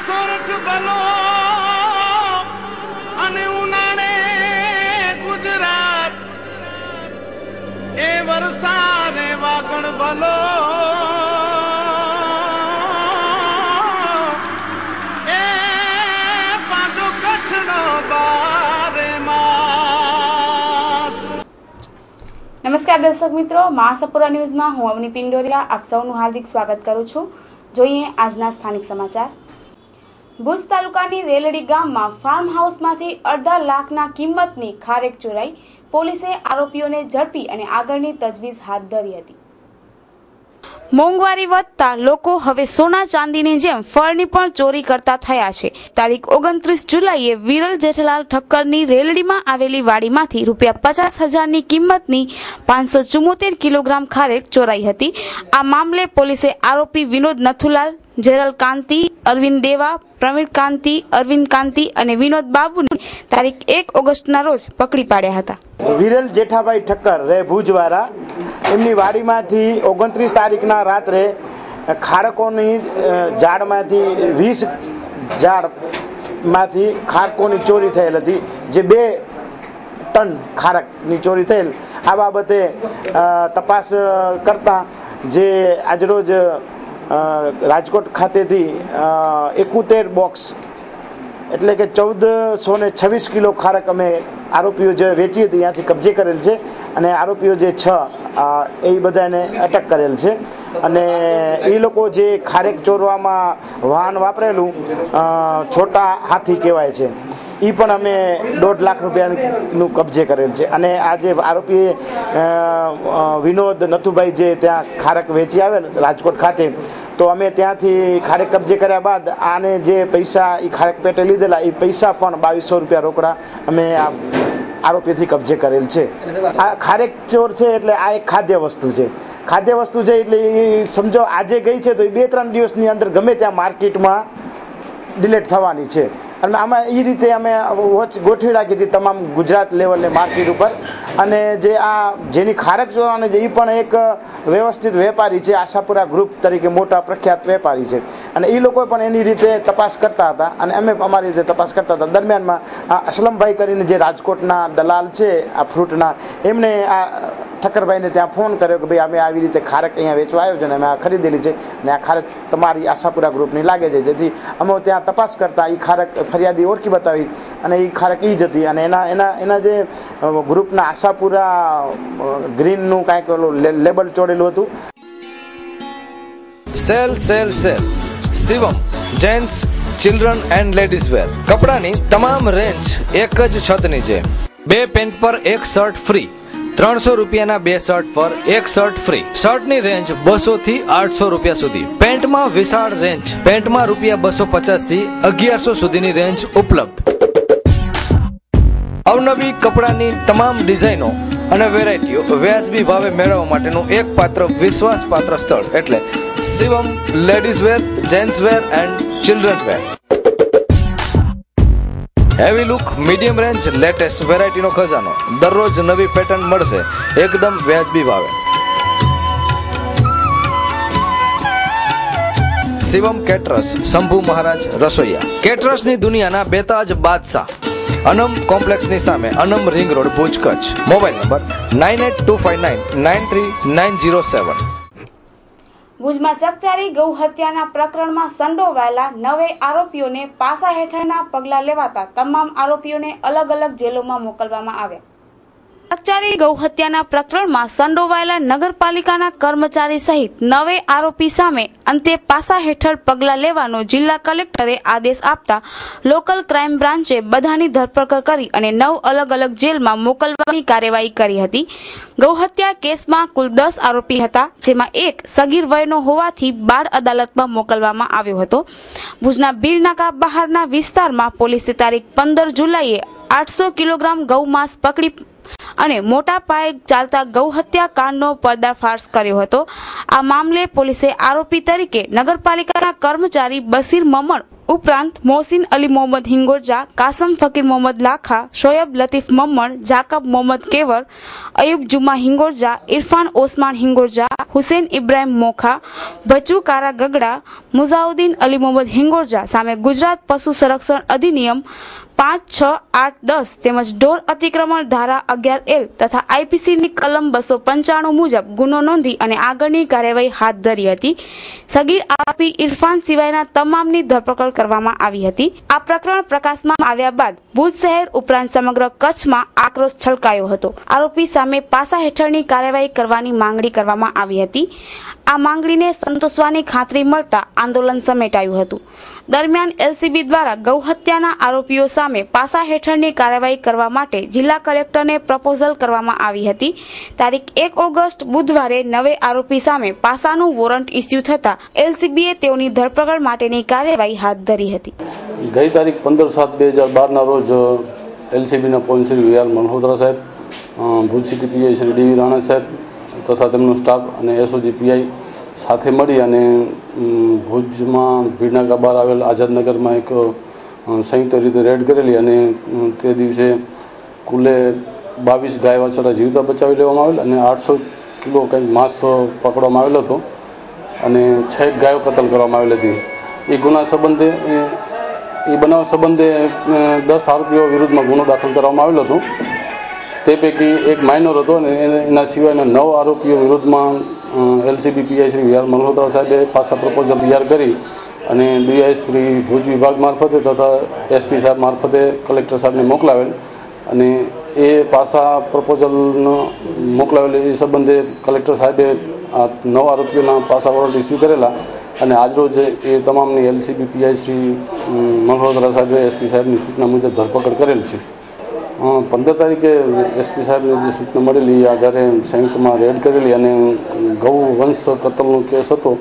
સોરઠ બલો અને ઉનાળે ગુજરાત એ વરસાદે વાગણ બલો એ પાંચો કચ્છનો બારે માસ। નમસ્કાર દર્શક મિત્રો, મહાસપુરા ન્યૂઝમાં હું અવની પિંડોરિયા આપ સૌનું હાર્દિક સ્વાગત કરું છું। જોઈએ આજના સ્થાનિક સમાચાર। ભુજ તાલુકાની રેલડી ગામમાં ફાર્મ હાઉસમાંથી 1.5 લાખના કિંમતની ખારેક ચોરાઈ। પોલીસે આરોપીઓને ઝડપી અને આગળની તજવીજ હાથ ધરી હતી। મોંઘવારી વધતા લોકો હવે સોના ચાંદીની જેમ ફળની પણ ચોરી કરતા થયા છે। તારીખ 29 જુલાઈએ વિરલ જેઠાલાલ ઠક્કરની રેલડીમાં આવેલી વાડીમાંથી ₹50,000ની કિંમતની 574 કિલોગ્રામ ખારેક ચોરાઈ હતી। આ મામલે પોલીસે આરોપી વિનોદ નથુલાલ, જેરલ કાંતિ, અરવિંદ દેવા, પ્રવીણ કાંતિ, અરવિંદ કાંતિ અને વિનોદ બાબુને તારીખ 1 ઓગસ્ટના રોજ પકડી પાડ્યા હતા। વિરલ જેઠાભાઈ ઠક્કર રે ભુજવાળા એમની વાડીમાંથી 29 તારીખના રાત્રે ખારકોની ઝાડમાંથી 20 ઝાડમાંથી ખારકોની ચોરી થયેલ હતી, જે 2 ટન ખારકની ચોરી થયેલ। આ બાબતે તપાસ કરતા જે આજરોજ રાજકોટ ખાતેથી 71 બોક્સ એટલે કે 1426 કિલો ખારક અમે આરોપીઓ જે વેચી હતી ત્યાંથી કબજે કરેલ છે અને આરોપીઓ જે 6 એ બધાને અટક કરેલ છે। અને એ લોકો જે ખારેક ચોરવામાં વાહન વાપરેલું છોટા હાથી કહેવાય છે, એ પણ અમે 1.5 લાખ રૂપિયાનું કબજે કરેલ છે। અને આ જે આરોપી વિનોદ નથુભાઈ જે ત્યાં ખારક વેચી આવેલ રાજકોટ ખાતે, તો અમે ત્યાંથી ખારેક કબજે કર્યા બાદ આને જે પૈસા એ ખારેક પેટે લીધેલા એ પૈસા પણ 2200 રૂપિયા રોકડા અમે આ આરોપીથી કબજે કરેલ છે। આ ખારેક ચોર છે એટલે આ એક ખાદ્ય વસ્તુ છે। ખાદ્ય વસ્તુ છે એટલે એ સમજો આજે ગઈ છે તો એ 2-3 દિવસની અંદર ગમે ત્યાં માર્કેટમાં ડિલેટ થવાની છે। અને આમાં એ રીતે અમે વોચ ગોઠવી રાખી હતી તમામ ગુજરાત લેવલની માર્કેટ ઉપર। અને જે આ જેની ખારક ચોરવાની છે એ પણ એક વ્યવસ્થિત વેપારી છે, આશાપુરા ગ્રુપ તરીકે મોટા પ્રખ્યાત વેપારી છે, અને એ લોકો પણ એની રીતે તપાસ કરતા હતા અને અમે અમારી રીતે તપાસ કરતા હતા। દરમિયાનમાં આ અસલમભાઈ કરીને જે રાજકોટના દલાલ છે આ ફ્રૂટના, એમણે આ ઠક્કરભાઈને ત્યાં ફોન કર્યો કે ભાઈ અમે આવી રીતે ખારક અહીંયા વેચવા આવ્યો છે અને અમે આ ખરીદેલી છે અને આ ખારક તમારી આશાપુરા ગ્રુપની લાગે છે। જેથી અમે ત્યાં તપાસ કરતા એ ખારક ફરિયાદી ઓળખી બતાવી અને એ ખારક એ જ હતી। અને એના જે ગ્રુપના આશાપુરા ગ્રીનનું કાંઈક ઓલું લેબલ ચોડેલું હતું। Sale sale sale Shivam gents, children and ladies wear કપડાની તમામ રેન્જ એક જ છત નીચે। 2 પેન્ટ પર 1 શર્ટ ફ્રી, 300 રૂપિયાના 2 શર્ટ પર 1 શર્ટ ફ્રી। શર્ટની રેન્જ 200 થી 800 રૂપિયા સુધી। પેન્ટમાં વિશાળ રેન્જ, પેન્ટમાં ₹250 થી 1100 સુધીની રેન્જ ઉપલબ્ધ। અવનવી કપડાની તમામ ડિઝાઇનો અને વેરાયટીઓ વ્યાજબી ભાવે મેળવવા માટેનું એકમાત્ર વિશ્વાસપાત્ર સ્થળ એટલે Shivam ladies wear, gents wear and children wear. Heavy look, medium range, latest વેરાયટીનો ખજાનો। દરરોજ નવી પેટર્ન મળશે એકદમ વ્યાજબી ભાવે। શિવમ કેટરસ, શંભુ મહારાજ રસોઈયા। કેટરસની દુનિયાના બેતાજ બાદશાહ અનમ કોમ્પ્લેક્સની સામે, Anam ring road, Bhuj, Kutch. Mobile number 9825993907। ભુજમાં ચકચારી ગૌ હત્યાના પ્રકરણમાં સંડોવાયેલા 9 આરોપીઓને પાસા હેઠળના પગલાં લેવાતા તમામ આરોપીઓને અલગ અલગ જેલોમાં મોકલવામાં આવ્યા। ચકચારી ગૌ હત્યાના પ્રકરણમાં સંડોવાયેલા નગરપાલિકાના કર્મચારી સહિત 9 આરોપી સામે અંતે પાસા હેઠળ પગલાં લેવાનો જિલ્લા કલેક્ટરે આદેશ આપતા લોકલ ક્રાઇમ બ્રાન્ચે બધાની ધરપકડ કરી અને 9 અલગ અલગ જેલમાં મોકલવાની કાર્યવાહી કરી હતી। ગૌ હત્યા કેસમાં કુલ 10 આરોપી હતા, જેમાં એક સગીર વયનો હોવાથી બાળ અદાલતમાં મોકલવામાં આવ્યો હતો। ભુજના બીરનાકા બહારના વિસ્તારમાં પોલીસે તારીખ 15 જુલાઈએ 800 કિલોગ્રામ ગૌ માંસ પકડી અને મોટા પાયે ચાલતા ગૌ હત્યા કાંડનો પર્દાફાશ કર્યો હતો। આ મામલે પોલીસે આરોપી તરીકે નગરપાલિકાના કર્મચારી બશીર મમણ ઉપરાંત મોહસિન અલી મોહમ્મદ હિંગોરજા, કાસમ ફકીર મોહમ્મદ લાખા, શોયબ લતીફ મમ્મણ, જાકબ મોહમ્મદ કેવર, અયુબ જુમા હિંગોરજા, ઇરફાન ઓસમાન હિંગોરજા, હુસેન ઇબ્રાહિમ મોખા, બચુ કારા ગગડા, મુઝાઉદ્દીન અલી મોહમ્મદ હિંગોરજા સામે ગુજરાત પશુ સંરક્ષણ અધિનિયમ 5, 6, 8, 10 તેમજ ઢોર અતિક્રમણ ધારા 11L તથા આઈપીસીની કલમ 295 મુજબ ગુનો નોંધી અને આગળની કાર્યવાહી હાથ ધરી હતી. સગીર આરોપી ઇરફાન સિવાયના તમામની ધરપકડ કરવામાં આવી હતી. આ પ્રકરણ પ્રકાશમાં આવ્યા બાદ ભુજ શહેર ઉપરાંત સમગ્ર કચ્છમાં આક્રોશ છલકાયો હતો. આરોપી સામે પાસા હેઠળની કાર્યવાહી કરવાની માંગણી કરવામાં આવી હતી. આ માંગણીને સંતોષવાની ખાતરી મળતા આંદોલન સમેટાયું હતું. દરમિયાન એલસીબી દ્વારા ગૌહત્યાના આરોપીઓ સામે પાસા હેઠળની કાર્યવાહી કરવા માટે જિલ્લા કલેક્ટરને પ્રપોઝલ કરવામાં આવી હતી. તારીખ 1 ઓગસ્ટ બુધવારે 9 આરોપી સામે પાસાનું વોરંટ ઇસ્યુ થતા એલસીબીએ તેઓની ધરપકડ માટેની કાર્યવાહી હાથ ધરી હતી. ગઈ તારીખ 15/7/2012 રોજ એલસીબીના પોઈન્ટ શ્રી વીઆર મલ્હોત્રા સાહેબ, ભુજ સિટી પીઆઈ શ્રી ડીવી રાણા સાહેબ તથા તેમનો સ્ટાફ અને એસઓજી પીઆઈ સાથે મળી અને ભુજમાં ભીડનાકા બહાર આવેલ આઝાદનગરમાં એક સંયુક્ત રીતે રેડ કરેલી અને તે દિવસે કુલે 22 ગાય વાછરડા જીવતા બચાવી લેવામાં આવેલ અને 800 કિલો કંઈક માંસ પકડવામાં આવેલો હતો અને 6 ગાયો કતલ કરવામાં આવેલી હતી. એ ગુના સંબંધે એ બનાવ સંબંધે 10 આરોપીઓ વિરુદ્ધમાં ગુનો દાખલ કરવામાં આવેલો હતો. તે પૈકી એક માઇનર હતો અને એના સિવાયના 9 આરોપીઓ વિરુદ્ધમાં LCB PI Shri VR Malhotra સાહેબે પાસા પ્રપોઝલ તૈયાર કરી અને ડીઆઈ શ્રી ભુજ વિભાગ મારફતે તથા એસપી સાહેબ મારફતે કલેક્ટર સાહેબને મોકલાવેલ અને એ પાસા પ્રપોઝલનો મોકલાવેલ એ સંબંધે કલેક્ટર સાહેબે આ 9 આરોપીઓના પાસા વોરંટ ઇસ્યુ કરેલા અને આજરોજ એ તમામની એલસીબી પીઆઈ શ્રી મલ્હોત્રા સાહેબે એસપી સાહેબની સૂચના મુજબ ધરપકડ કરેલ છે. 15 તારીખે એસપી સાહેબને જે સૂચના મળેલી એ આધારે સંયુક્તમાં રેડ કરેલી અને ગૌ વંશ કતલનો કેસ હતો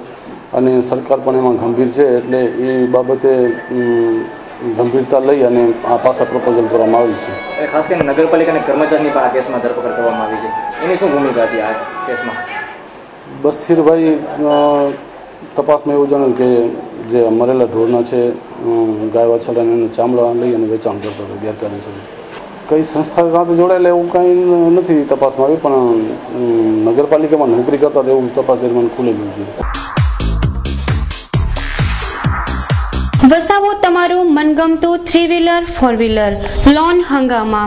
અને સરકાર પણ એમાં ગંભીર છે એટલે એ બાબતે ગંભીરતા લઈ અને આ પાસા પ્રપોઝલ કરવામાં આવ્યું છે. ખાસ કરીને નગરપાલિકાના કર્મચારીની પણ આ કેસમાં ધરપકડ કરવામાં આવી છે, એની શું ભૂમિકા હતી આ કેસમાં? બશીરભાઈ તપાસમાં એવું જણાવ્યું કે જે મરેલા ઢોરના છે ગાય વાછરડાને એનું ચામડા લઈ અને વેચાણ કરતા હતા ગેરકાયદેસર. કઈ સંસ્થા સાથે જોડાયેલા એવું કંઈ નથી તપાસમાં આવ્યું, પણ નગરપાલિકામાં નોકરી કરતા એવું તપાસ દરમિયાન ખુલેલું છે. વસાવો તમારું મનગમતું 3-વ્હીલર 4-વ્હીલર લોન હંગામા.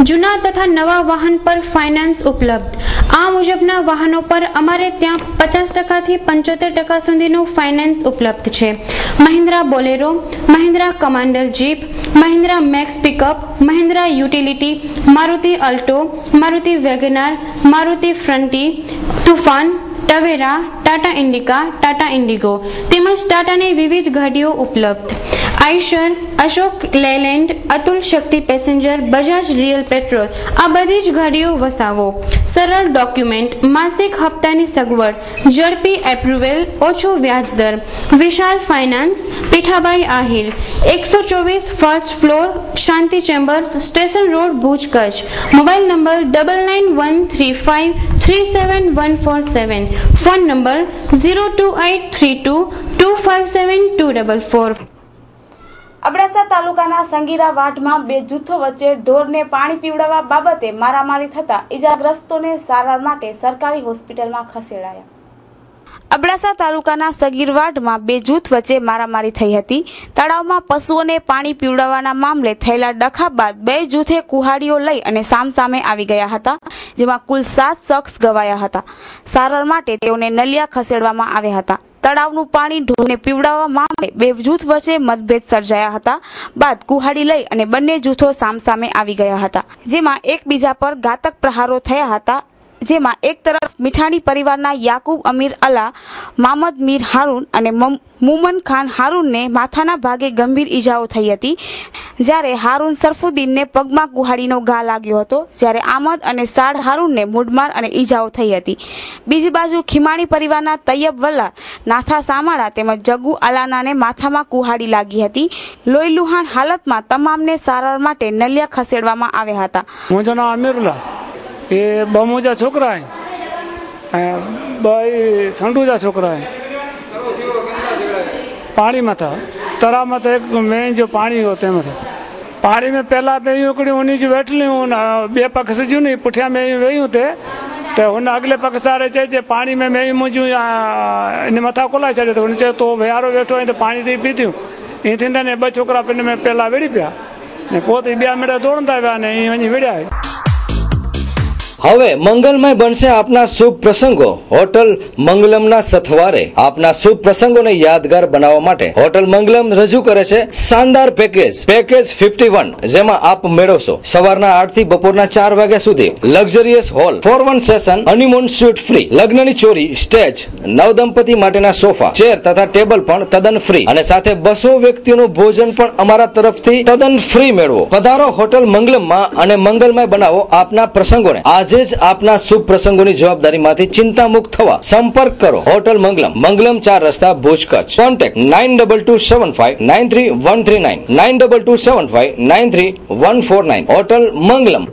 જૂના તથા નવા વાહન પર ફાઇનાન્સ ઉપલબ્ધ. આ મુજબના વાહનો પર અમારે ત્યાં 50% થી 75% સુધીનું ફાઇનાન્સ ઉપલબ્ધ છે. Mahindra Bolero, Mahindra Commander jeep, Mahindra Maxx pickup, Mahindra utility, Maruti Alto, Maruti WagonR, Maruti Fronti, Toofan, Tavera, Tata Indica, Tata Indigo તેમજ ટાટાની વિવિધ ગાડીઓ ઉપલબ્ધ. Eicher, Ashok Leyland, Atul Shakti passenger, Bajaj real petrol આ બધી જ ગાડીઓ વસાવો. સરળ ડોક્યુમેન્ટ, માસિક હપ્તાની સગવડ, ઝડપી એપ્રુવેલ, ઓછો વ્યાજદર. Vishal finance, Pithabhai Ahir, 124 first floor, Shanti chambers, station road, Bhuj, Kutch. Mobile number 9913537147. Phone number 02832257244. Abdasa તાલુકાના સંગીરા વાઢમાં 2 જૂથો વચ્ચે ઢોરને પાણી પીવડાવવા બાબતે મારામારી થતા ઈજાગ્રસ્તોને સારવાર માટે સરકારી હોસ્પિટલમાં ખસેડાયા. અબડાસા તાલુકાના સગીરવાડમાં 2 જૂથ વચ્ચે મારામારી થઈ હતી. તળાવમાં પશુઓને પાણી પીવડાવવાના મામલે થયેલા ડખા બાદ 2 જૂથે કુહાડીઓ લઈ અને સામસામે આવી ગયા હતા, જેમાં કુલ 7 શખ્સ ગવાયા હતા. સારવાર માટે તેઓને નલિયા ખસેડવામાં આવ્યા હતા. તળાવનું પાણી ઢોરને પીવડાવવા મામલે 2 જૂથ વચ્ચે મતભેદ સર્જાયા હતા. બાદ કુહાડી લઈ અને બંને જૂથો સામસામે આવી ગયા હતા, જેમાં એકબીજા પર ઘાતક પ્રહારો થયા હતા. જેમાં એક તરફ મીઠાણી પરિવારના યાકુબ અમીર અલા, મામદ મીર હારૂન અને મુમન ખાન હારૂનને માથાના ભાગે ગંભીર ઈજાઓ થઈ હતી, જ્યારે હારૂન સરફુદ્દીનને પગમાં કુહાડીનો ઘા લાગ્યો હતો, જ્યારે આમદ અને સાડ હારૂનને મૂઢમાર અને ઈજાઓ થઈ હતી. બીજી બાજુ ખીમાણી પરિવારના તૈયબ વલ્લા, નાથા સામાળા તેમજ જગ્ગુ અલાનાને માથામાં કુહાડી લાગી હતી. લોહીલુહાણ હાલતમાં તમામને સારવાર માટે નલિયા ખસેડવામાં આવ્યા હતા. મોજાના અમીરુલ્લા એ બમોજા છોકરા બાઈ સંડુજા છોકરા પાણીમાં હતા. तराम तो एक में जो पानी होते हैं पानी में पहला में यूं उन्हीं जो बैठ ली हूँ बे पक्ष से जो नहीं पुठिया में वही होते तो उन अगले पक्ष सारे चाहिए पानी में मैं मुझे इन मथा खोला छे तो उन तो वेहारो वेठो तो पानी थी पीती हूँ ये थी ने ब छोकरा पिंड में पहला वेड़ी पिया ने पोते 2 मिनट दौड़ता व्या ने वही वेड़्या હવે મંગલમય બનશે આપના શુભ પ્રસંગો હોટલ મંગલમના સથવારે આપના શુભ પ્રસંગોને યાદગાર બનાવવા માટે હોટલ મંગલમ રજૂ કરે છે શાનદાર પેકેજ 51 જેમાં આપ મેળવશો સવારના 8 થી બપોરના 4 વાગ્યા સુધી luxurious hall 4-1 session honeymoon suite free લગ્નની ચોરી સ્ટેજ નવદંપતિ માટેના સોફા ચેર તથા ટેબલ પણ તદ્દન ફ્રી અને સાથે 200 વ્યક્તિઓનું ભોજન પણ અમારા તરફથી તદ્દન ફ્રી મેળવો પધારો હોટલ મંગલમમાં અને મંગલમય બનાવો આપના પ્રસંગોને આજે જ આપના શુભ પ્રસંગોની જવાબદારીમાંથી ચિંતા મુક્ત થવા સંપર્ક કરો હોટલ મંગલમ મંગલમ 4 રસ્તા ભુજ કચ્છ કોન્ટેક્ટ 9275931139 9275931149 હોટલ મંગલમ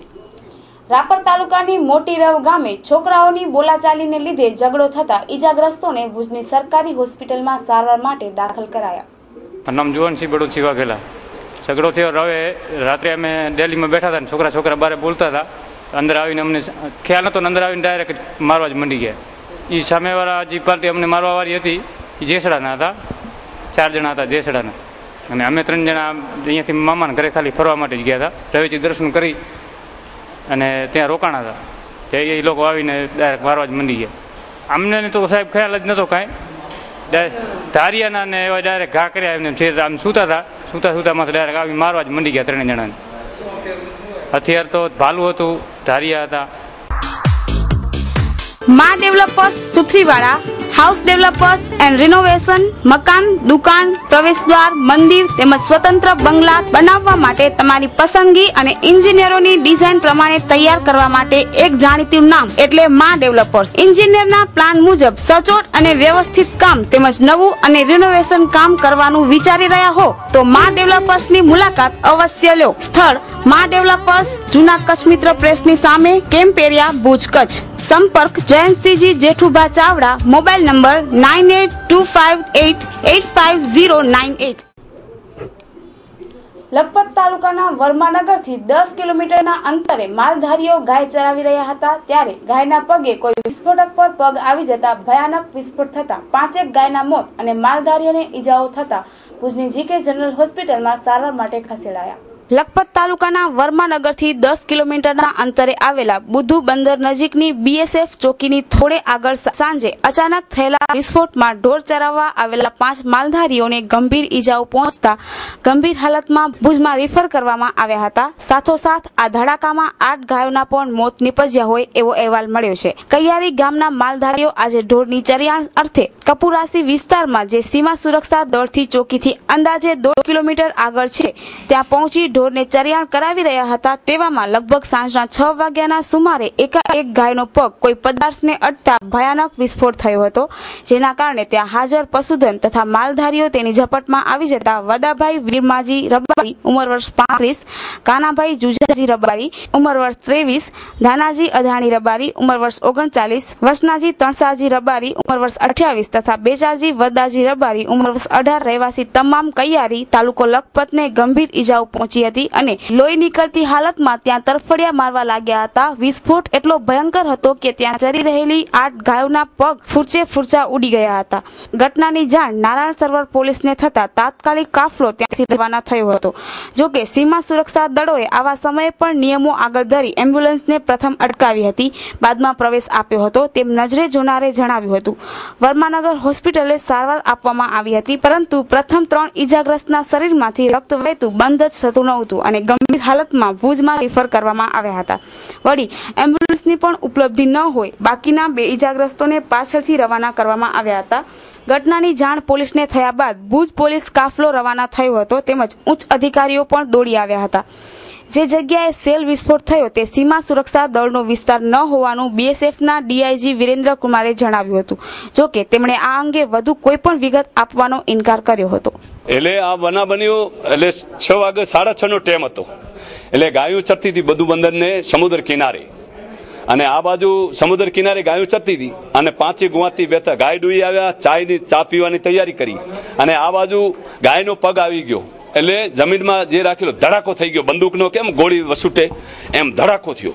રાપર તાલુકાની મોટી રવ ગામે છોકરાઓની બોલાચાલીને લીધે ઝઘડો થતા ઈજાગ્રસ્તોને ભુજની સરકારી હોસ્પિટલમાં સારવાર માટે દાખલ કરાયા નામ જુવાનસિંહ બડોચી વાઘેલા ઝઘડો થયો રવે રાત્રે અમે દિલ્હીમાં બેઠા હતા છોકરા છોકરા બારે બોલતા હતા અંદર આવીને અમને ખ્યાલ નતો અંદર આવીને ડાયરેક્ટ મારવા જ મંડી ગયા એ સામેવાળા જે પાર્ટી અમને મારવાવાળી હતી એ જેસડાના હતા 4 જણા હતા જેસડાના અને અમે 3 જણા અહીંયાથી મામાના ઘરે ખાલી ફરવા માટે જ ગયા હતા રવિજી દર્શન કરી અને ત્યાં રોકાણા હતા ત્યાં એ લોકો આવીને ડાયરેક્ટ મારવા જ મંડી ગયા અમને તો સાહેબ ખ્યાલ જ નહોતો કાંઈ ધારિયાના ને એવા ડાયરેક્ટ ઘા કર્યા એમને આમ સૂતા હતા સૂતામાં ડાયરેક્ટ આવી મારવા જ મંડી ગયા 3 જણાને હથિયાર તો ભાલું હતું ધારિયા હતા માં developers Sutharivada house developers and renovation મકાન દુકાન પ્રવેશદ્વાર મંદિર તેમજ સ્વતંત્ર બંગલા બનાવવા માટે તમારી પસંદગી અને ઇન્જિનિયરોની ડિઝાઇન પ્રમાણે તૈયાર કરવા માટે એક જાણીતું નામ એટલે માં ડેવલપર્સ ઇન્જિનિયરના પ્લાન મુજબ સચોટ અને વ્યવસ્થિત કામ તેમજ નવું અને રિનોવેશન કામ કરવાનું વિચારી રહ્યા હો તો માં ડેવલપર્સની મુલાકાત અવશ્ય લો સ્થળ માં ડેવલપર્સ જૂના કચ્છ મિત્ર પ્રેસની સામે કેમ્પ એરિયા ભુજ કચ્છ संपर्क जयंतसिंहजी जेठूभा चावड़ा मोबाइल नंबर 9825885098 લખપત તાલુકાના વર્માનગરથી 10 કિલોમીટરના અંતરે માલધારીઓ ગાય ચરાવી રહ્યા હતા ત્યારે ગાયના પગે કોઈ વિસ્ફોટક પર પગ આવી જતા ભયાનક વિસ્ફોટ થતા 5 ગાયના મોત અને માલધારીઓને ઈજાઓ થતા ભુજની જીકે જનરલ હોસ્પિટલમાં સારવાર માટે ખસેડાયા લખપત તાલુકાના વર્માનગરથી 10 કિલોમીટરના અંતરે આવેલા બુધુ બંદર નજીકની બીએસએફ ચોકીની થોડે આગળ સાંજે અચાનક થયેલા વિસ્ફોટમાં ઢોર ચરાવવા આવેલા 5 માલધારીઓને ગંભીર ઈજાઓ પહોંચતા ગંભીર હાલતમાં ભુજમાં રિફર કરવામાં આવ્યા હતા સાથોસાથ આ ધડાકામાં 8 ગાયોના પણ મોત નિપજ્યા હોય એવો અહેવાલ મળ્યો છે કૈયારી ગામના માલધારીઓ આજે ઢોરની ચરિયાણ અર્થે કપુરાસી વિસ્તારમાં જે સીમા સુરક્ષા દળથી ચોકીથી અંદાજે 2 કિલોમીટર આગળ છે ત્યાં પહોંચી ઢોરને ચરિયાણ કરાવી રહ્યા હતા તેવામાં લગભગ સાંજના 6 વાગ્યાના સુમારે એકાએક ગાયનો પગ કોઈ પદાર્થને અડતા ભયાનક વિસ્ફોટ થયો હતો જેના કારણે ત્યાં હાજર પશુધન તથા માલધારીઓ તેની ઝપટમાં આવી જતા વદાભાઈ વીરમાજી રબારી ઉંમર વર્ષ 35 કાનાભાઈ જુજાજી રબારી ઉંમર વર્ષ 23 ધાનાજી અધાણી રબારી ઉંમર વર્ષ 39 વસનાજી તણસાજી રબારી ઉંમર વર્ષ 28 તથા બેચારજી વરદાજી રબારી ઉંમર વર્ષ 18 રહેવાસી તમામ કૈયારી તાલુકો લખપતને ગંભીર ઈજાઓ પહોંચી હતી અને લોહી નીકળતી હાલતમાં ત્યાં તરફડિયા મારવા લાગ્યા હતા વિસ્ફોટ એટલો ભયંકર હતો કે ત્યાં ચરી રહેલી 8 ગાયોના પગ ફૂરચા ઉડી ગયા હતા ઘટનાની જાણ નારાયણ સરોવર પોલીસને થતા તાત્કાલિક કાફલો ત્યાંથી રવાના થયો હતો જોકે સીમા સુરક્ષા દળોએ આવા સમયે પણ નિયમો આગળ ધરી એમ્બ્યુલન્સને પ્રથમ અટકાવી હતી બાદમાં પ્રવેશ આપ્યો હતો તેમ નજરે જોનારે જણાવ્યું હતું વર્માનગર હોસ્પિટલે સારવાર આપવામાં આવી હતી પરંતુ પ્રથમ 3 ઈજાગ્રસ્તના શરીરમાંથી રક્ત વહેતું બંધ જ થતું નહોતું અને ગંભીર હાલતમાં ભુજમાં રિફર કરવામાં આવ્યા હતા વળી એમ્બ્યુલન્સની પણ ઉપલબ્ધિ ન હોય બાકીના 2 ઈજાગ્રસ્તોને પાછળથી રવાના કરવામાં આવ્યા હતા ઘટનાની જાણ પોલીસને થયા બાદ ભુજ પોલીસ કાફલો રવાના થયો હતો તેમજ ઉચ્ચ અધિકારીઓ પણ દોડી આવ્યા હતા જે જગ્યાએ સેલ વિસ્ફોટ થયો તે સીમા સુરક્ષા દળનો વિસ્તાર ન હોવાનું બીએસએફના ડીઆઈજી વિરેન્દ્ર કુમારે જણાવ્યું હતું જોકે તેમણે આ અંગે વધુ કોઈ પણ વિગત આપવાનો ઇનકાર કર્યો હતો એટલે આ બનાવ બન્યો એટલે 6 વાગે 6:30 નો ટાઈમ હતો એટલે ગાયો ચરતી હતી બધું બંદરને સમુદ્ર કિનારે અને આ બાજુ સમુદ્ર કિનારે ગાયો ચરતી હતી અને 5 ગુવાથી બેઠા ગાય ડૂઈ આવ્યા, ચા પીવાની તૈયારી કરી અને આ બાજુ ગાયનો પગ આવી ગયો એટલે જમીનમાં જે રાખેલો ધડાકો થઈ ગયો, બંદૂકનો કેમ ગોળી વસૂટે એમ ધડાકો થયો.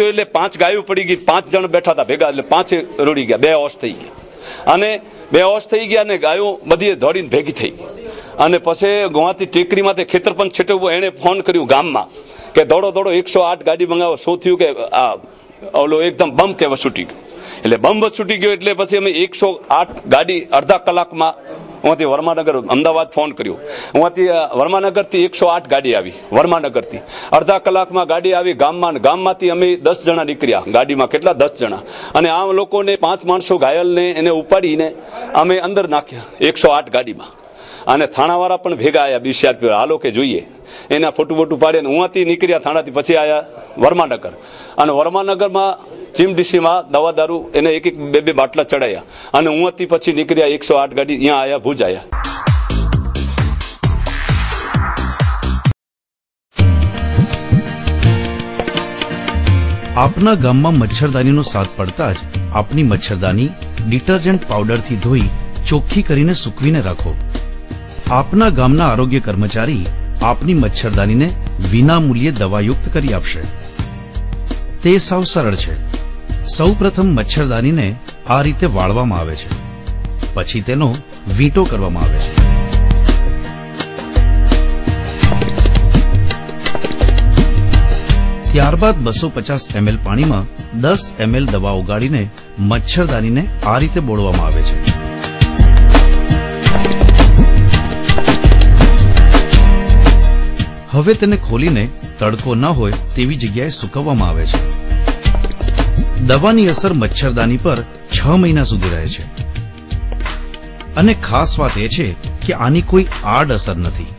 એટલે 5 ગાયો પડી ગઈ. 5 જણ બેઠા હતા ભેગા એટલે 5 રોડી ગયા, 2 હોશ થઈ ગયા અને 2 હોશ થઈ ગયા અને ગાયો બધી દોડીને ભેગી થઈ ગઈ. અને પછી ગોવાથી ટેકરીમાં તે ખેતરપંચ છેટવવો એણે ફોન કર્યું ગામમાં કે દોડો 108 ગાડી મંગાવો. શું થયું કે આ ઓલો એકદમ બમ કે વસૂટી ગયો. એટલે બમ વસૂટી ગયો એટલે પછી અમે 108 ગાડી અડધા કલાકમાં ઉहाँથી વર્માનગર અમદાવાદ ફોન કર્યો. ઉहाँથી વર્માનગરથી 108 ગાડી આવી, વર્માનગરથી અડધા કલાકમાં ગાડી આવી ગામમાંથી અમે 10 જણા નીકળ્યા ગાડીમાં. કેટલા 10 જણા. અને આ લોકોને 5 માણસો ઘાયલને એને ઉપાડીને અમે અંદર નાખ્યા 108 ગાડીમાં. અને થાણાવાળા પણ ભેગા આવ્યા, BCRP હાલો કે જોઈએ એના ફોટું પાડીને ઉहाँથી નીકળ્યા થાણાથી. પછી આવ્યા વર્માનગર અને વર્માનગરમાં ચીમડીસીમાં દવા દારૂ એને 1-2 બાટલા ચડાયા અને ઉहाँથી પછી નીકળ્યા 108 ગાડી અહીંયા આવ્યા, ભુજ આવ્યા. આપના ગામમાં મચ્છરદાનીનો સાથ પડતા જ આપની મચ્છરદાની ડિટર્જન્ટ પાવડરથી ધોઈ ચોખ્ખી કરીને સૂકવીને રાખો. આપના ગામના આરોગ્ય કર્મચારી આપની મચ્છરદાનીને વિના મૂલ્યે દવાયુક્ત કરી આપશે. તે સાવ સરળ છે. સૌ પ્રથમ મચ્છરદાનીને આ રીતે વાળવામાં આવે છે, પછી તેનો વીંટો કરવામાં આવે છે. ત્યારબાદ 250 ml પાણીમાં 10 ml દવા ઓગાળીને મચ્છરદાનીને આ રીતે બોળવામાં આવે છે. હવે તેને ખોલીને તડકો ન હોય તેવી જગ્યાએ સૂકવવામાં આવે છે. દવાની અસર મચ્છરદાની પર 6 મહિના સુધી રહે છે અને ખાસ વાત એ છે કે આની કોઈ આડ અસર નથી.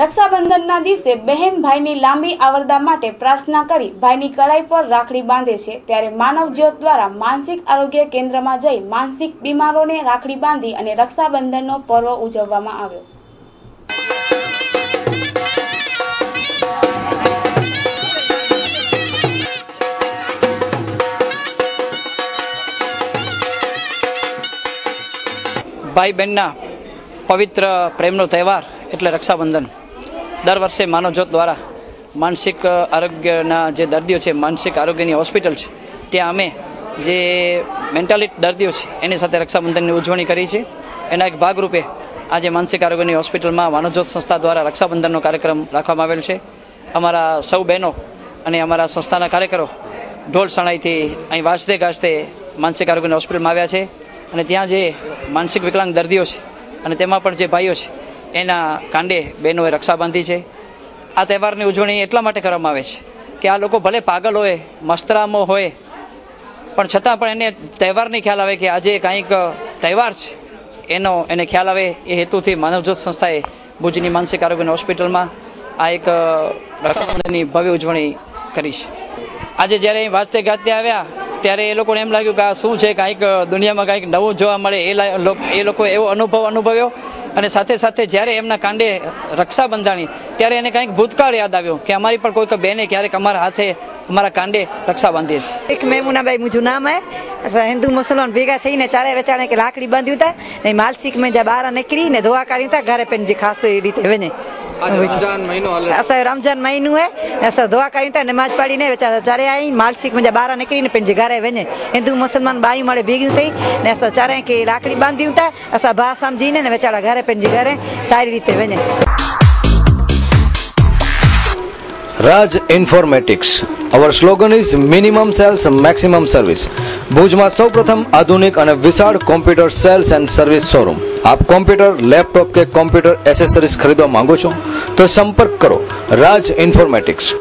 રક્ષાબંધનના દિવસે બહેન ભાઈની લાંબી આવરદા માટે પ્રાર્થના કરી ભાઈની કળાઈ પર રાખડી બાંધે છે. ત્યારે માનવ જ્યોત દ્વારા માનસિક આરોગ્ય કેન્દ્રમાં જઈ માનસિક બીમારોને રાખડી બાંધી અને રક્ષાબંધનનો પર્વ ઉજવવામાં આવ્યો. ભાઈ બહેનના પવિત્ર પ્રેમનો તહેવાર એટલે રક્ષાબંધન દર વર્ષે માનવજ્યોત દ્વારા માનસિક આરોગ્યના જે દર્દીઓ છે, માનસિક આરોગ્યની હોસ્પિટલ છે, ત્યાં અમે જે મેન્ટાલિટી દર્દીઓ છે એની સાથે રક્ષાબંધનની ઉજવણી કરી છે. એના એક ભાગરૂપે આજે માનસિક આરોગ્યની હોસ્પિટલમાં માનવજ્યોત સંસ્થા દ્વારા રક્ષાબંધનનો કાર્યક્રમ રાખવામાં આવેલ છે. અમારા સૌ બહેનો અને અમારા સંસ્થાના કાર્યકરો ઢોલ શરણાઈથી અહીં વાજતે ગાજતે માનસિક આરોગ્યની હોસ્પિટલમાં આવ્યા છે અને ત્યાં જે માનસિક વિકલાંગ દર્દીઓ છે અને તેમાં પણ જે ભાઈઓ છે એના કાંડે બહેનોએ રક્ષા બાંધી છે. આ તહેવારની ઉજવણી એટલા માટે કરવામાં આવે છે કે આ લોકો ભલે પાગલ હોય, મસ્તરામો હોય, પણ છતાં પણ એને તહેવારની ખ્યાલ આવે કે આજે કાંઈક તહેવાર છે એને ખ્યાલ આવે એ હેતુથી માનવજ્યોત સંસ્થાએ ભુજની માનસિક આરોગ્યની હોસ્પિટલમાં આ એક રક્ષાબંધનની ભવ્ય ઉજવણી કરી છે. આજે જ્યારે અહીં વાજતે ગાજતે આવ્યા ત્યારે એ લોકોને એમ લાગ્યું કે આ શું છે, કાંઈક દુનિયામાં કાંઈક નવું જોવા મળે એ લોકો એવો અનુભવ અનુભવ્યો. અને સાથે સાથે જ્યારે એમના કાંડે રક્ષા બંધાણી ત્યારે એને કંઈક ભૂતકાળ યાદ આવ્યો કે અમારી પણ કોઈક બેને ક્યારેક અમારા હાથે અમારા કાંડે રક્ષા બાંધી હતી. એક મેમુનાબાઈ મુझे नाम है. हिंदू मुसलमान भेगा थी चारे वेचाणे के लाकड़ी बांधी था ने मालसिक में जब बाहर निकरी ने धोआ काढ़ी था घरे पेन जी खास रीते वने असा रमजान महीनो है असा धोआ काढ़ी था नमाज पढ़ी ने वेचा चारे आई मालसिक में जब बाहर निकरी ने पेन जी घरे वने हिंदू मुसलमान बाई मळे भेगी थी ने असा चारे के लाकड़ी बांधी था असा भा समझी ने वेचाड़ा घरे पेन जी घरे सारी रीते वने. Raj Informatics. Our slogan is minimum sales, maximum service. ભુજમાં સૌપ્રથમ આધુનિક અને વિશાળ computer cells and service showroom. આપ કોમ્પ્યુટર, લેપટોપ કે કોમ્પ્યુટર એસેસરીઝ ખરીદવા માંગો છો તો સંપર્ક કરો રાજ ઇન્ફોર્મેટિક્સ.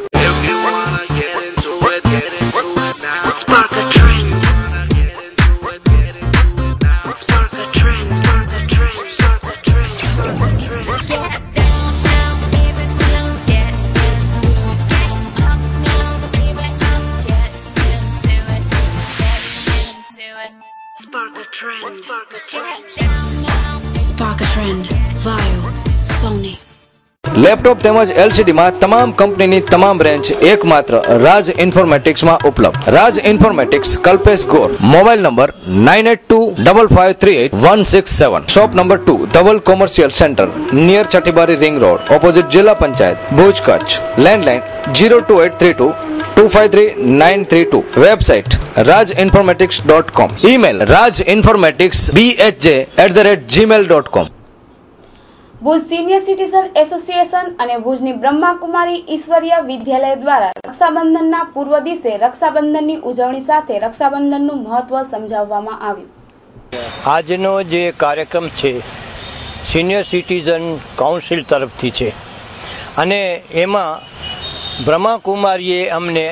લેપટોપ તેમજ LCD માં તમામ કંપનીની તમામ રેન્જ એકમાત્ર રાજ ઇન્ફોર્મેટિક્સમાં ઉપલબ્ધ. Raj informatics, Kalpesh Gor. Mobile number 9825538167. Shop number 2, Dhaval commercial centre, near Chhathibari ring road, opposite જિલ્લા panchayat, Bhuj, Kutch. Landline 02832 253 932. Website rajinformatics.com. Email rajinformaticsbhj@gmail.com. Bhuj senior citizen association અને ભુજની બ્રહ્માકુમારી ઈશ્વરીય વિદ્યાલય દ્વારા રક્ષાબંધનના પૂર્વ દિવસે રક્ષાબંધનની ઉજવણી સાથે રક્ષાબંધનનું મહત્વ સમજાવવામાં આવ્યું. આજનો જે કાર્યક્રમ છે સિનિયર સિટીઝન કાઉન્સિલ તરફથી છે અને એમાં બ્રહ્માકુમારીએ અમને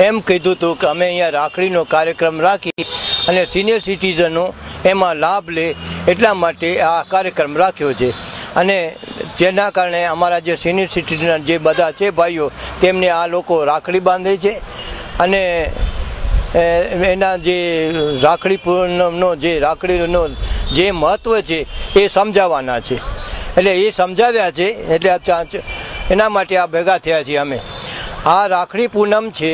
એમ કીધું હતું કે અમે અહીંયા રાખડીનો કાર્યક્રમ રાખી અને સિનિયર સિટીઝનો એમાં લાભ લે એટલા માટે આ કાર્યક્રમ રાખ્યો છે. અને જેના કારણે અમારા જે સિનિયર સિટીઝન જે બધા છે ભાઈઓ તેમને આ લોકો રાખડી બાંધે છે અને એના જે રાખડી પૂનમનો જે રાખડીનો જે મહત્ત્વ છે એ સમજાવવાના છે. એટલે એ સમજાવ્યા છે એટલે એના માટે આ ભેગા થયા છીએ અમે. આ રાખડી પૂનમ છે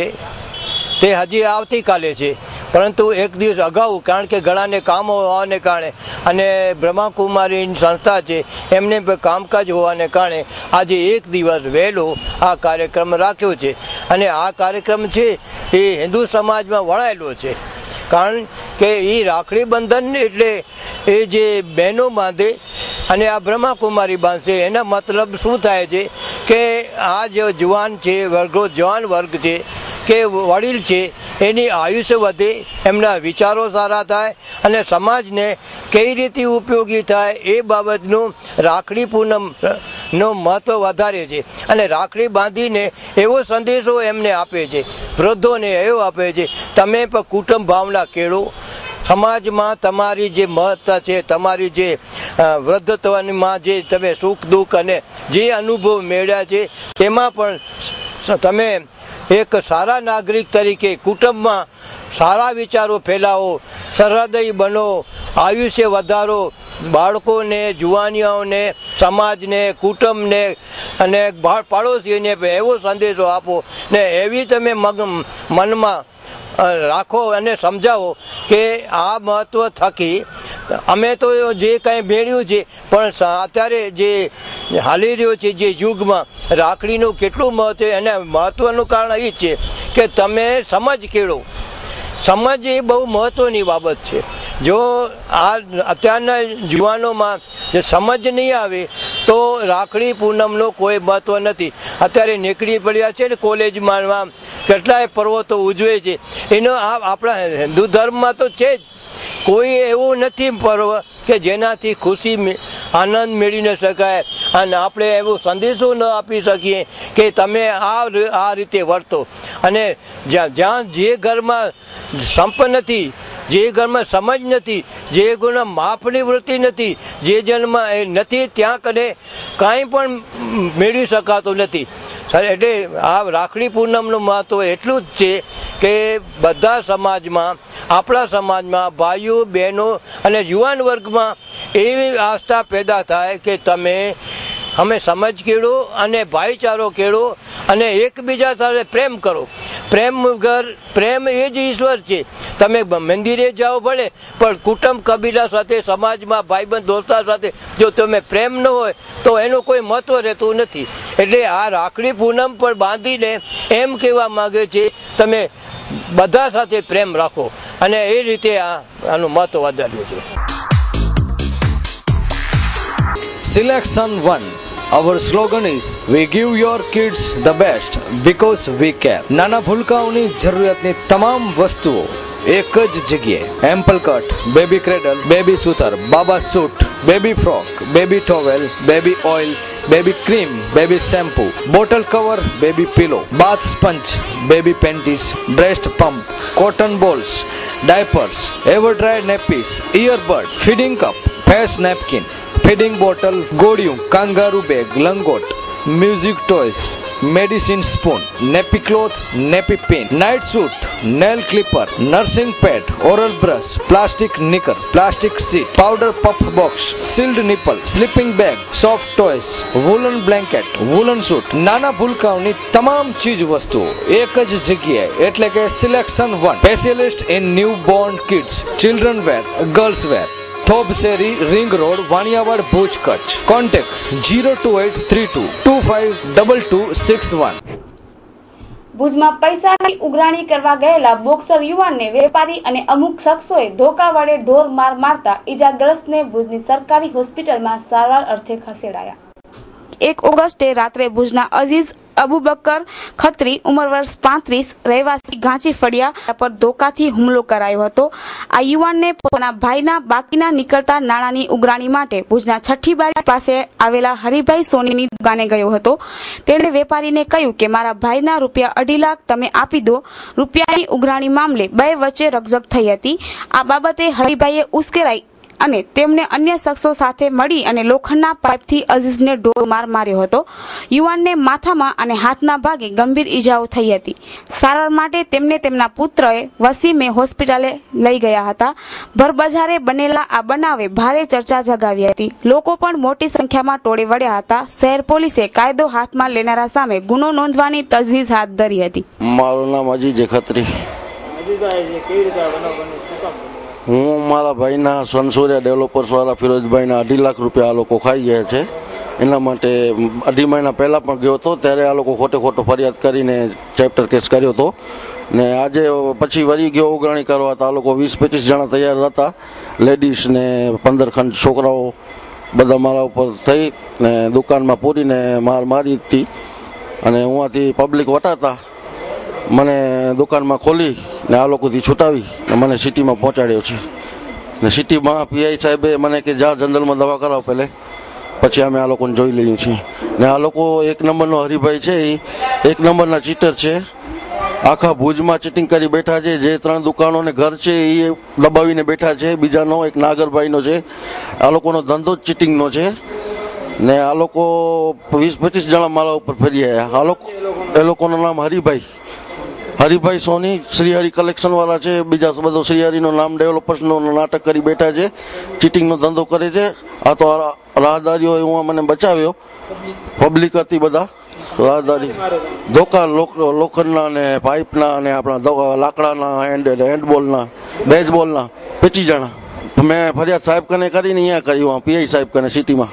તે હજી આવતીકાલે છે, પરંતુ એક દિવસ અગાઉ કારણ કે ઘણાને કામો હોવાને કારણે અને બ્રહ્માકુમારીની સંસ્થા છે એમને કામકાજ હોવાને કારણે આજે એક દિવસ વહેલો આ કાર્યક્રમ રાખ્યો છે. અને આ કાર્યક્રમ છે એ હિન્દુ સમાજમાં વણાયેલો છે, કારણ કે એ રાખડી બંધન એટલે એ જે બહેનો બાંધે અને આ બ્રહ્માકુમારી બાંધશે એના મતલબ શું થાય છે કે આ જે જવાન છે વર્ગો જવાન વર્ગ છે કે વડીલ છે એની આયુષ્ય વધે, એમના વિચારો સારા થાય અને સમાજને કઈ રીતે ઉપયોગી થાય એ બાબતનું રાખડી પૂનમનો મહત્ત્વ વધારે છે. અને રાખડી બાંધીને એવો સંદેશો એમને આપે છે, વૃદ્ધોને એવો આપે છે તમે પણ કુટુંબ ભાવના કેળો, સમાજમાં તમારી જે મહત્તા છે, તમારી જે વૃદ્ધત્વમાં જે તમે સુખ દુઃખ અને જે અનુભવ મેળવ્યા છે તેમાં પણ તમે એક સારા નાગરિક તરીકે કુટુંબમાં સારા વિચારો ફેલાવો, સહૃદય બનો, આયુષ્ય વધારો, બાળકોને, જુવાનીઓને, સમાજને, કુટુંબને અને પાડોશીઓને એવો સંદેશો આપો ને એવી તમે મનમાં રાખો અને સમજાવો કે આ મહત્ત્વ થકી અમે તો જે કંઈ ભેળ્યું છે પણ અત્યારે જે હાલી રહ્યો છે જે યુગમાં રાખડીનું કેટલું મહત્ત્વ, અને મહત્ત્વનું કારણ એ છે કે તમે સમજ કેળો. સમજ એ બહુ મહત્ત્વની બાબત છે. જો આ અત્યારના યુવાનોમાં જે સમજ નહીં આવે તો રાખડી પૂનમનો કોઈ મહત્ત્વ નથી. અત્યારે નીકળી પડ્યા છે ને કોલેજમાં કેટલાય પર્વતો ઉજવે છે, એનો આપણા હિન્દુ ધર્મમાં તો છે જ. કોઈ એવું નથી પર્વ કે જેનાથી ખુશી આનંદ મેળવી ન શકાય અને આપણે એવો સંદેશો ન આપી શકીએ કે તમે આ રીતે વર્તો. અને જ્યાં જે ઘરમાં સંપ નથી, જે ઘરમાં સમજ નથી, જે ઘરમાં માફની વૃત્તિ નથી, જે જન્મમાં નથી ત્યાં કને કાંઈ પણ મેળવી શકાતું નથી. એટલે આ રાખડી પૂનમનું મહત્ત્વ એટલું જ છે કે બધા સમાજમાં, આપણા સમાજમાં ભાઈઓ બહેનો અને યુવાન વર્ગમાં એવી આસ્થા પેદા થાય કે તમે અમે સમજ કેળો અને ભાઈચારો કેળો અને એકબીજા સાથે પ્રેમ કરો. પ્રેમ એ જ ઈશ્વર છે. તમે મંદિરે જાઓ ભલે, પણ કુટુંબ કબીલા સાથે, સમાજમાં ભાઈબંધ દોસ્તાર સાથે જો તમે પ્રેમ ન હોય તો એનું કોઈ મહત્ત્વ રહેતું નથી. એટલે આ રાખડી પૂનમ પર બાંધીને એમ કહેવા માગે છે તમે બધા સાથે પ્રેમ રાખો અને એ રીતે આનું મહત્ત્વ વધાર્યું છે. Selection 1. Our slogan is We give your kids the best because we care. નાના ભૂલકાઓની જરૂરિયાતની તમામ વસ્તુઓ એક જ જગ્યાએ. એમ્પલ કટ, બેબી ક્રેડલ, બેબી સૂતર, બાબા suit, baby frock, baby towel, baby oil, baby cream, baby shampoo, bottle cover, baby pillow, bath sponge, baby panties, breast pump, cotton balls, diapers, ever dry nappies, earbud, feeding cup, face napkin, feeding bottle, ગોળિયું, kangaroo bag, લંગોટ, music toys, medicine spoon, nappy cloth, nappy pin, night suit, nail clipper, nursing pad, oral brush, plastic knicker, plastic seat, powder puff box, sealed nipple, sleeping bag, soft toys, woollen blanket, woollen suit, नाना भूलकाओनी તમામ ચીજ વસ્તુઓ એક જ જગ્યાએ એટલે કે selection 1 specialist in newborn kids, children wear, girls wear, થોબસેરી, ring road, Vaniyawad, Bhuj, Kutch. Contact 02832 252261. ભુજમાં પૈસાની ઉઘરાણી કરવા ગયેલા બોક્સર યુવાનને વેપારી અને અમુક શખ્સોએ ધોકા વડે ઢોર માર મારતા ઈજાગ્રસ્તને ભુજની સરકારી હોસ્પિટલમાં સારવાર અર્થે ખસેડાયા. 1 ઓગસ્ટે રાત્રે ભુજના અઝીઝ અબુબકર ખત્રી ઉંમર વર્ષ 35 રહેવાસી ગાંચી ફળિયા પર ધોકાથી હુમલો કરાયો હતો. આ યુવાનને પોતાના ભાઈના બાકીના નીકળતા નાણાંની ઉઘરાણી માટે ભુજના છઠ્ઠીબારી પાસે આવેલા હરિભાઈ સોનીની દુકાને ગયો હતો. તેણે વેપારીને કહ્યું કે મારા ભાઈના રૂપિયા 2.5 લાખ તમે આપી દો. રૂપિયાની ઉઘરાણી મામલે બે વચ્ચે રકઝક થઈ હતી. આ બાબતે હરિભાઈએ ઉશ્કેરાઈ અને તેમને અન્ય શખ્સો સાથે મળી અને લોખંડના પાઇપથી અઝીઝને ઢોર માર માર્યો હતો. યુવાનને માથામાં અને હાથના ભાગે ગંભીર ઈજાઓ થઈ હતી. સારવાર માટે તેમને તેમના પુત્રએ વસીમે હોસ્પિટલે લઈ ગયા હતા. ભરબજારે બનેલા આ બનાવે ભારે ચર્ચા જગાવી હતી. લોકો પણ મોટી સંખ્યામાં ટોળે વળ્યા હતા. શહેર પોલીસે કાયદો હાથમાં લેનારા સામે ગુનો નોંધવાની તજવીજ હાથ ધરી હતી. મારું નામ અજીજ ખત્રી. હું મારા ભાઈના સનસુરિયા ડેવલપર્સવાળા ફિરોજભાઈના 2.5 લાખ રૂપિયા આ લોકો ખાઈ ગયા છે. એના માટે 2.5 મહિના પહેલાં પણ ગયો હતો, ત્યારે આ લોકો ખોટો ફરિયાદ કરીને ચેપ્ટર કેસ કર્યો હતો. ને આજે પછી વળી ગયો ઉઘરાણી કરવા. તો આ લોકો 20-25 જણા તૈયાર હતા, લેડીઝ ને 15 ખંડ છોકરાઓ બધા મારા ઉપર થઈ ને દુકાનમાં પૂરીને મારી હતી. અને હુંથી પબ્લિક વટાતા મને દુકાનમાં ખોલી ને આ લોકોથી છૂટાવી ને મને સિટીમાં પહોંચાડ્યો છે. ને સિટીમાં પીઆઈ સાહેબે મને કે જા જનરલમાં દવા કરાવો પહેલે, પછી અમે આ લોકોને જોઈ લઈએ છીએ. ને આ લોકો 1 નંબરનો હરિભાઈ છે, એ 1 નંબરના ચીટર છે. આખા ભુજમાં ચીટિંગ કરી બેઠા છે. જે 3 દુકાનોને ઘર છે એ દબાવીને બેઠા છે. બીજાનો એક નાગરભાઈનો છે. આ લોકોનો ધંધો જ ચીટિંગનો છે. ને આ લોકો 20-25 જણા મારા ઉપર ફરી આવ્યા. એ લોકોનું નામ હરિભાઈ સોની શ્રીહરિ કલેક્શન વાળા છે. બીજા બધો શ્રીહરિનું નામ ડેવલપર્સનું નાટક કરી બેઠા છે, ચીટિંગનો ધંધો કરે છે. આ તો રાહદારીઓ હું મને બચાવ્યો, પબ્લિક હતી બધા રાહદારી. ધોકા લોખંડના ને પાઇપના ને આપણા લાકડાના હેન્ડબોલના બેઝબોલના 25 જણા. મેં ફરિયાદ સાહેબ કને કરીને અહીંયા કરી, પીઆઈ સાહેબ કને સિટીમાં.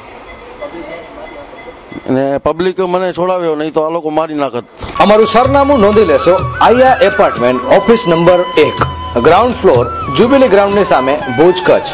અને પબ્લિક મને છોડાવ્યો, નહીં તો આ લોકો મારી નાખત. અમારું સરનામું નોંધી લેશો. આયા apartment, office number 1, ground floor, jubilee ગ્રાઉન્ડની સામે, ભુજ, કચ્છ.